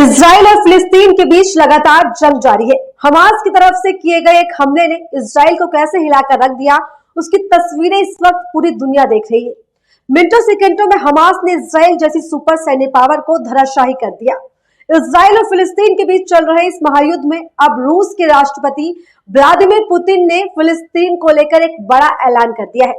Israel और फिलिस्तीन के बीच लगातार जंग जारी है। हमास की तरफ से किए गए एक हमले ने इजराइल को कैसे हिलाकर रख दिया, उसकी तस्वीरें इस वक्त पूरी दुनिया देख रही है। मिनटों सेकंडों में हमास ने इजराइल जैसी सुपर सैन्य पावर को धराशायी कर दिया। इजराइल और फिलिस्तीन के बीच चल रहे इस महायुद्ध में अब रूस के राष्ट्रपति व्लादिमीर पुतिन ने फिलिस्तीन को लेकर एक बड़ा ऐलान कर दिया है,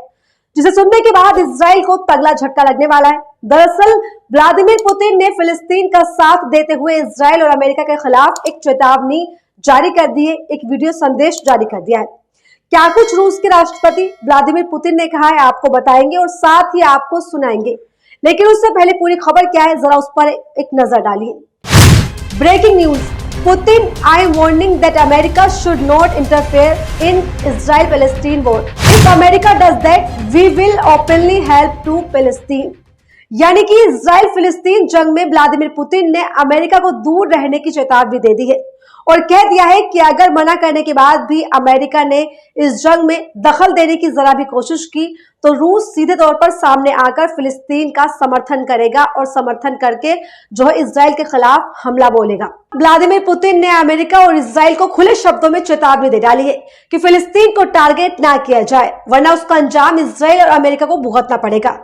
जिसे सुनने के बाद इजराइल को तगड़ा झटका लगने वाला है। दरअसल व्लादिमीर पुतिन ने फिलिस्तीन का साथ देते हुए इजराइल और अमेरिका के खिलाफ एक चेतावनी जारी कर दी है, एक वीडियो संदेश जारी कर दिया है। क्या कुछ रूस के राष्ट्रपति व्लादिमीर पुतिन ने कहा है, आपको बताएंगे और साथ ही आपको सुनाएंगे। लेकिन उससे पहले पूरी खबर क्या है, जरा उस पर एक नजर डालिए। Breaking news, Putin, I am warning that America should not interfere in Israel-Palestine war. If America does that, we will openly help to Palestine. यानी कि इजराइल फिलिस्तीन जंग में व्लादिमीर पुतिन ने अमेरिका को दूर रहने की चेतावनी दे दी है और कह दिया है कि अगर मना करने के बाद भी अमेरिका ने इस जंग में दखल देने की जरा भी कोशिश की तो रूस सीधे तौर पर सामने आकर फिलिस्तीन का समर्थन करेगा और समर्थन करके जो है इजराइल के खिलाफ हमला बोलेगा। व्लादिमीर पुतिन ने अमेरिका और इजराइल को खुले शब्दों में चेतावनी दे डाली है कि फिलिस्तीन को टारगेट ना किया जाए, वरना उसका अंजाम इजराइल और अमेरिका को भुगतना पड़ेगा।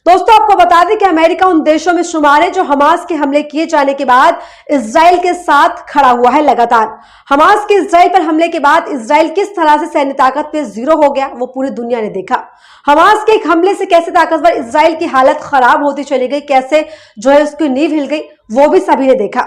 दोस्तों, आपको बता दें कि अमेरिका उन देशों में शुमार है जो हमास के हमले किए जाने के बाद इजराइल के साथ खड़ा हुआ है। लगातार हमास के इजराइल पर हमले के बाद इजराइल किस तरह से सैन्य ताकत पे जीरो हो गया, वो पूरी दुनिया ने देखा। हमास के एक हमले से कैसे ताकतवर इजराइल की हालत खराब होती चली गई, कैसे जो है उसकी नींव हिल गई, वो भी सभी ने देखा।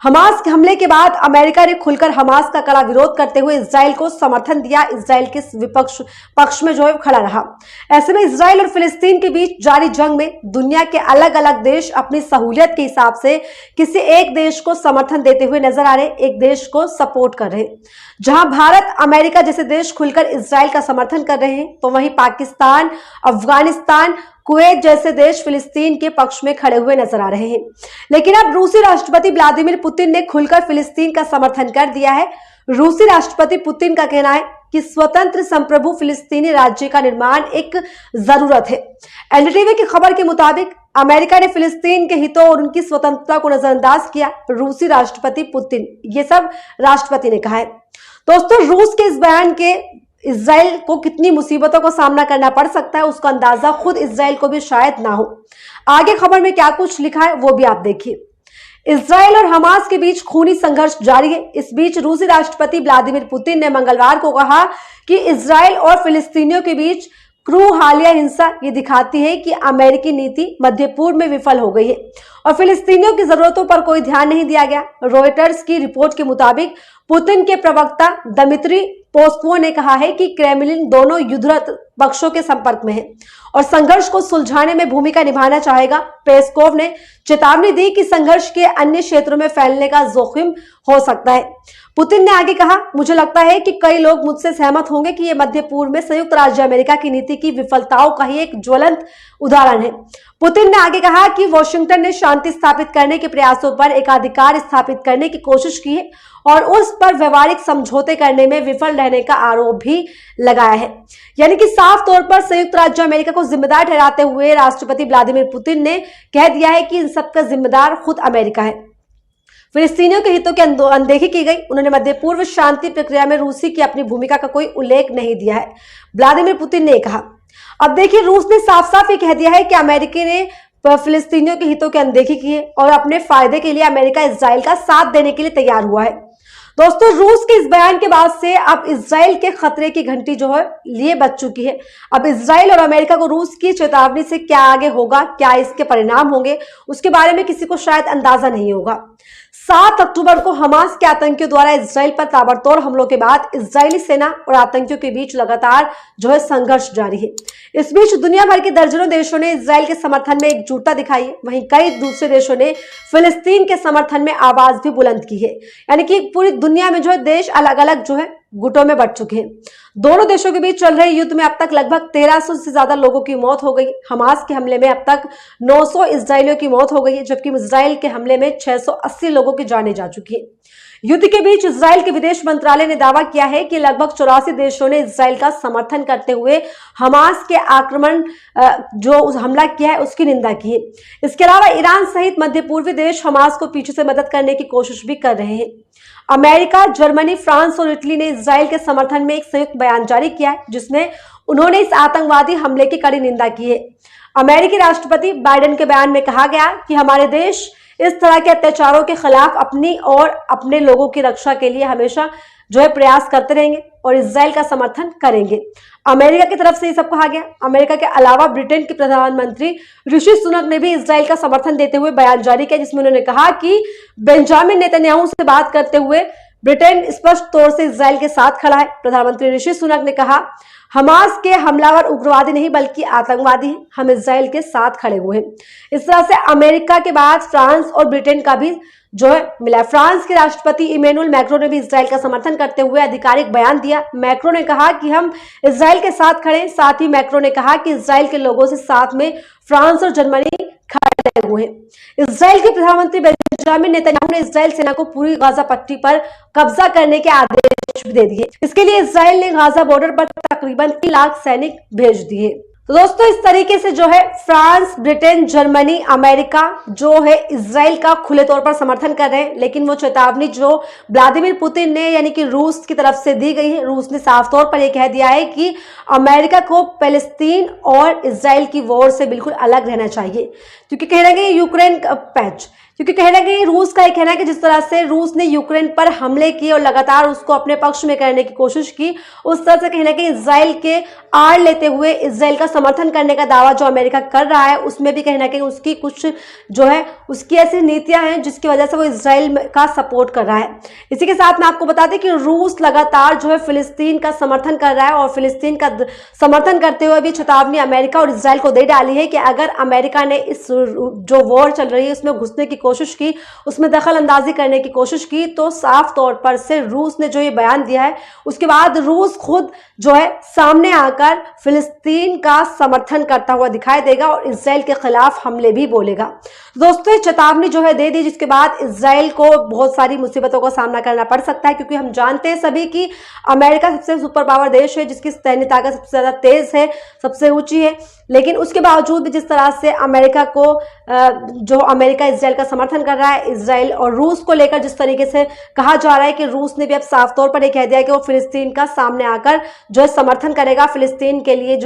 हमास के हमले के बाद अमेरिका ने खुलकर हमास का कड़ा विरोध करते हुए इजराइल को समर्थन दिया, इजराइल के विपक्ष पक्ष में जो है खड़ा रहा। ऐसे में इजराइल और फिलिस्तीन के बीच जारी जंग में दुनिया के अलग अलग देश अपनी सहूलियत के हिसाब से किसी एक देश को समर्थन देते हुए नजर आ रहे, एक देश को सपोर्ट कर रहे। जहां भारत, अमेरिका जैसे देश खुलकर इजराइल का समर्थन कर रहे हैं, तो वहीं पाकिस्तान, अफगानिस्तान, कुवैत जैसे देश फिलिस्तीन के पक्ष में खड़े हुए नजर आ रहे हैं। लेकिन अब रूसी राष्ट्रपति व्लादिमीर पुतिन ने खुलकर फिलिस्तीन का समर्थन कर दिया है। रूसी राष्ट्रपति पुतिन का कहना है कि स्वतंत्र संप्रभु फिलिस्तीनी राज्य का निर्माण एक जरूरत है। एनडीटीवी की खबर के मुताबिक अमेरिका ने फिलिस्तीन के हितों और उनकी स्वतंत्रता को नजरअंदाज किया। रूसी राष्ट्रपति पुतिन, ये सब राष्ट्रपति ने कहा है। दोस्तों, रूस के इस बयान के इजराइल को कितनी मुसीबतों का सामना करना पड़ सकता है, उसका अंदाजा खुद इजराइल को भी शायद ना हो। आगे खबर में क्या कुछ लिखा है वो भी आप देखिए। इजराइल और हमास के बीच खूनी संघर्ष जारी है। इस बीच रूसी राष्ट्रपति व्लादिमीर पुतिन ने मंगलवार को कहा कि इजराइल और फिलिस्तीनियों के बीच क्रू हालिया हिंसा ये दिखाती है कि अमेरिकी नीति मध्य पूर्व में विफल हो गई है और फिलिस्तीनियों की जरूरतों पर कोई ध्यान नहीं दिया गया। रॉयटर्स की रिपोर्ट के मुताबिक पुतिन के प्रवक्ता दमित्री पेस्कोव ने कहा है कि क्रेमलिन दोनों युद्धरत पक्षों के संपर्क में है और संघर्ष को सुलझाने में भूमिका निभाना चाहेगा। पेस्कोव ने चेतावनी दी कि संघर्ष के अन्य क्षेत्रों में फैलने का जोखिम हो सकता है। पुतिन ने आगे कहा, मुझे लगता है कि कई लोग मुझसे सहमत होंगे कि यह मध्य पूर्व में संयुक्त राज्य अमेरिका की नीति की विफलताओं का ही एक ज्वलंत उदाहरण है। पुतिन ने आगे कहा कि वॉशिंगटन ने शांति स्थापित करने के प्रयासों पर एकाधिकार स्थापित करने की कोशिश की है और उस पर व्यवहारिक समझौते करने में विफल रहने का आरोप भी लगाया है। यानी कि साफ तौर पर संयुक्त राज्य अमेरिका को जिम्मेदार ठहराते हुए राष्ट्रपति व्लादिमीर पुतिन ने कह दिया है कि इन सबका जिम्मेदार खुद अमेरिका है। फिलिस्तीनियों के हितों की अनदेखी की गई। उन्होंने मध्य पूर्व शांति प्रक्रिया में रूसी की अपनी भूमिका का कोई उल्लेख नहीं दिया है, व्लादिमीर पुतिन ने कहा। अब देखिए, रूस ने साफ साफ ये कह दिया है कि अमेरिका ने फिलिस्तीनियों के हितों की अनदेखी की है और अपने फायदे के लिए अमेरिका इजराइल का साथ देने के लिए तैयार हुआ है। दोस्तों, रूस के इस बयान के बाद से अब इजराइल के खतरे की घंटी जो है लिए बज चुकी है। अब इजराइल और अमेरिका को रूस की चेतावनी से क्या आगे होगा, क्या इसके परिणाम होंगे, उसके बारे में किसी को शायद अंदाजा नहीं होगा। 7 अक्टूबर को हमास के आतंकियों द्वारा इजराइल पर ताबड़तोड़ हमलों के बाद इजरायली सेना और आतंकियों के बीच लगातार जो है संघर्ष जारी है। इस बीच दुनिया भर के दर्जनों देशों ने इजराइल के समर्थन में एकजुटता दिखाई है। वहीं कई दूसरे देशों ने फिलिस्तीन के समर्थन में आवाज भी बुलंद की है। यानी कि पूरी दुनिया में जो है देश अलग अलग जो है गुटों में बंट चुके हैं। दोनों देशों के बीच चल रहे युद्ध में अब तक लगभग 1300 से ज्यादा लोगों की मौत हो गई। हमास के हमले में अब तक 900 इजरायलियों की मौत हो गई है, जबकि इजराइल के हमले में 680 लोगों की जानें जा चुकी है। युद्ध के बीच इजराइल के विदेश मंत्रालय ने दावा किया है कि लगभग 84 देशों ने इजराइल का समर्थन करते हुए हमास के आक्रमण जो हमला किया है उसकी निंदा की है। इसके अलावा ईरान सहित मध्य पूर्वी देश हमास को पीछे से मदद करने की कोशिश भी कर रहे हैं। अमेरिका, जर्मनी, फ्रांस और इटली ने इजराइल के समर्थन में एक संयुक्त बयान जारी किया है, जिसमें उन्होंने इस आतंकवादी हमले की कड़ी निंदा की है। अमेरिकी राष्ट्रपति बाइडेन के बयान में कहा गया कि हमारे देश इस तरह के अत्याचारों के खिलाफ अपनी और अपने लोगों की रक्षा के लिए हमेशा प्रयास करते रहेंगे और इजराइल का समर्थन करेंगे। अमेरिका की तरफ से ये सब कहा गया। अमेरिका के अलावा ब्रिटेन के प्रधानमंत्री ऋषि सुनक ने भी इजराइल का समर्थन देते हुए बयान जारी किया, जिसमें उन्होंने कहा कि बेंजामिन नेतन्याहू से बात करते हुए ब्रिटेन स्पष्ट तौर से इजराइल के साथ खड़ा है। प्रधानमंत्री ऋषि सुनक ने कहा, हमास के हमलावर उग्रवादी नहीं बल्कि आतंकवादी हैं, हम इजराइल के साथ खड़े हुए हैं। इस तरह से अमेरिका के बाद फ्रांस और ब्रिटेन का भी मिला। फ्रांस के राष्ट्रपति इमैनुअल मैक्रों ने भी इजराइल का समर्थन करते हुए आधिकारिक बयान दिया। मैक्रों ने कहा कि हम इजराइल के साथ खड़े हैं। साथ ही मैक्रों ने कहा कि इजराइल के लोगों से साथ में फ्रांस और जर्मनी खड़े हुए हैं। इजराइल के प्रधानमंत्री बेंजामिन नेतन्याहू ने इजराइल सेना को पूरी गाजा पट्टी पर कब्जा करने के आदेश भी दे दिए। इसके लिए इजराइल ने गाजा बॉर्डर पर तकरीबन 3 लाख सैनिक भेज दिए। तो दोस्तों, इस तरीके से France, Britain, Germany, America Israel का खुले तौर पर समर्थन कर रहे हैं। लेकिन वो चेतावनी जो व्लादिमीर पुतिन ने यानी कि रूस की तरफ से दी गई है, रूस ने साफ तौर पर यह कह दिया है कि अमेरिका को पैलेस्तीन और इजराइल की वॉर से बिल्कुल अलग रहना चाहिए, क्योंकि कहीं ना कहीं यूक्रेन का पैच, क्योंकि कहीं ना कहीं रूस का यह कहना है कि जिस तरह से रूस ने यूक्रेन पर हमले किए और लगातार उसको अपने पक्ष में करने की कोशिश की, उस तरह से कहीं ना कहीं इजराइल के आड़ लेते हुए इजराइल का समर्थन करने का दावा जो अमेरिका कर रहा है, उसमें भी कहीं ना कहीं उसकी कुछ उसकी ऐसी नीतियां हैं जिसकी वजह से वो इजराइल का सपोर्ट कर रहा है। इसी के साथ मैं आपको बता दें कि रूस लगातार फिलिस्तीन का समर्थन कर रहा है और फिलिस्तीन का समर्थन करते हुए भी चेतावनी अमेरिका और इजराइल को दे डाली है कि अगर अमेरिका ने इस जो वॉर चल रही है उसमें घुसने की कोशिश की, उसमें दखल अंदाजी करने की कोशिश की, तो साफ तौर पर से रूस ने जो ये बयान दिया है, उसके बाद रूस खुद सामने आकर फिलिस्तीन का समर्थन करता हुआ दिखाई देगा और इजराइल के खिलाफ हमले भी बोलेगा। दोस्तों, चेतावनी दे दी, जिसके बाद इजराइल को बहुत सारी मुसीबतों का सामना करना पड़ सकता है, क्योंकि हम जानते हैं सभी कि अमेरिका सबसे सुपर पावर देश है, जिसकी सैन्य ताकत सबसे ज्यादा तेज है, सबसे ऊंची है। लेकिन उसके बावजूद भी जिस तरह से अमेरिका को अमेरिका इजराइल का समर्थन कर रहा है, इजराइल और रूस को लेकर जिस तरीके से कहा जा रहा है कि रूस ने भी अब साफ तौर पर यह कह दिया है कि वो फिलिस्तीन का सामने आकर समर्थन करेगा, फिलिस्तीन के लिए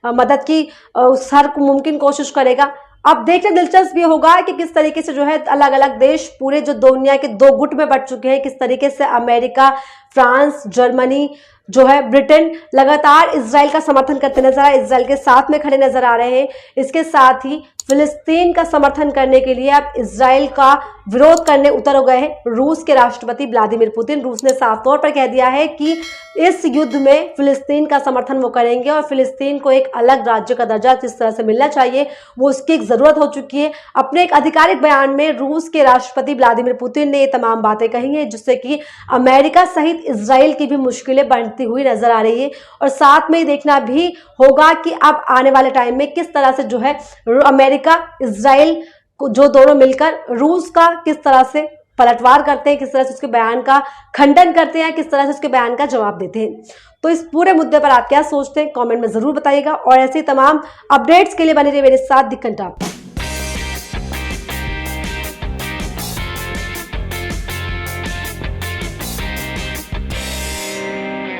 मदद की हर मुमकिन कोशिश करेगा। अब देखना दिलचस्प ये होगा कि किस तरीके से अलग अलग देश पूरे दुनिया के 2 गुट में बंट चुके हैं, किस तरीके से अमेरिका, फ्रांस, जर्मनी ब्रिटेन लगातार इजराइल का समर्थन करते नजर आए, इजराइल के साथ में खड़े नजर आ रहे हैं। इसके साथ ही फिलिस्तीन का समर्थन करने के लिए अब इजराइल का विरोध करने उतर गए हैं रूस के राष्ट्रपति व्लादिमीर पुतिन। रूस ने साफ तौर पर कह दिया है कि इस युद्ध में फिलिस्तीन का समर्थन वो करेंगे और फिलिस्तीन को एक अलग राज्य का दर्जा जिस तरह से मिलना चाहिए वो उसकी एक जरूरत हो चुकी है। अपने एक आधिकारिक बयान में रूस के राष्ट्रपति व्लादिमीर पुतिन ने ये तमाम बातें कही हैं, जिससे कि अमेरिका सहित इजराइल की भी मुश्किलें बढ़ती हुई नजर आ रही है। और साथ में देखना भी होगा कि अब आने वाले टाइम में किस तरह से अमेरिका, इजराइल को दोनों मिलकर रूस का किस तरह से पलटवार करते हैं, किस तरह से उसके बयान का खंडन करते हैं, किस तरह से उसके बयान का जवाब देते हैं। तो इस पूरे मुद्दे पर आप क्या सोचते हैं, कमेंट में जरूर बताइएगा। और ऐसे तमाम अपडेट्स के लिए बने रहिए मेरे साथ दी घंटा।